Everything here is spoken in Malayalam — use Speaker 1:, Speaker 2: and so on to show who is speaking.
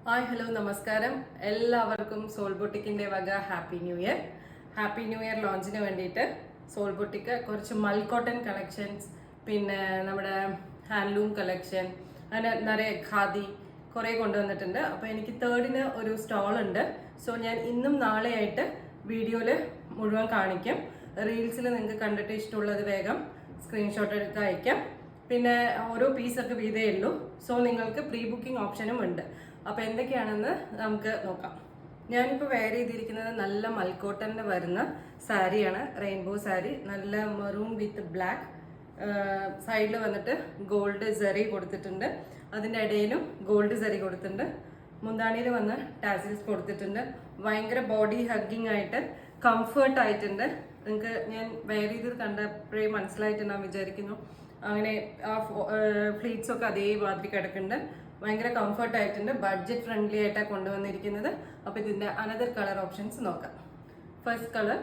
Speaker 1: ഹായ് ഹലോ നമസ്കാരം. എല്ലാവർക്കും സോൾ ബൊട്ടിക്കിൻ്റെ വക happy new year. Happy new year ലോഞ്ചിന് വേണ്ടിയിട്ട് സോൾ ബൊട്ടിക്ക് കുറച്ച് മൽക്കോട്ടൺ കളക്ഷൻസ്, പിന്നെ നമ്മുടെ ഹാൻഡ്ലൂം കളക്ഷൻ, അങ്ങനെ നിറയെ ഖാദി കുറേ കൊണ്ടുവന്നിട്ടുണ്ട്. അപ്പോൾ എനിക്ക് തേർഡിന് ഒരു സ്റ്റോൾ ഉണ്ട്. സോ ഞാൻ ഇന്നും നാളെയായിട്ട് വീഡിയോയിൽ മുഴുവൻ കാണിക്കും. റീൽസിൽ നിങ്ങൾക്ക് കണ്ടിട്ട് ഇഷ്ടമുള്ളത് വേഗം സ്ക്രീൻഷോട്ട് എടുത്ത് അയക്കാം. പിന്നെ ഓരോ പീസൊക്കെ വീതേ ഉള്ളൂ. സോ നിങ്ങൾക്ക് പ്രീ ബുക്കിംഗ് ഓപ്ഷനും ഉണ്ട്. അപ്പോൾ എന്തൊക്കെയാണെന്ന് നമുക്ക് നോക്കാം. ഞാനിപ്പോൾ വെയർ ചെയ്തിരിക്കുന്നത് നല്ല മൽക്കോട്ടനിൽ വരുന്ന സാരിയാണ്. റെയിൻബോ സാരി, നല്ല മെറൂൺ വിത്ത് ബ്ലാക്ക്. സൈഡിൽ വന്നിട്ട് ഗോൾഡ് സെറി കൊടുത്തിട്ടുണ്ട്. അതിൻ്റെ ഇടയിലും ഗോൾഡ് സെറി കൊടുത്തിട്ടുണ്ട്. മുന്താണിയിൽ വന്ന് ടാസിൽസ് കൊടുത്തിട്ടുണ്ട്. ഭയങ്കര ബോഡി ഹഗ്ഗിങ് ആയിട്ട് കംഫേർട്ട് ആയിട്ടുണ്ട്. നിങ്ങൾക്ക് ഞാൻ വെയർ ചെയ്ത് കണ്ടപ്പോഴേ മനസ്സിലായിട്ടുണ്ടാവും വിചാരിക്കുന്നു. അങ്ങനെ ആ ഫ്ലീറ്റ്സ് ഒക്കെ അതേമാതിരി കിടക്കുന്നുണ്ട്. ഭയങ്കര കംഫർട്ട് ആയിട്ടുണ്ട്. ബഡ്ജറ്റ് ഫ്രണ്ട്ലി ആയിട്ടാണ് കൊണ്ടുവന്നിരിക്കുന്നത്. അപ്പോൾ ഇതിൻ്റെ അനദർ കളർ ഓപ്ഷൻസ് നോക്കാം. First colour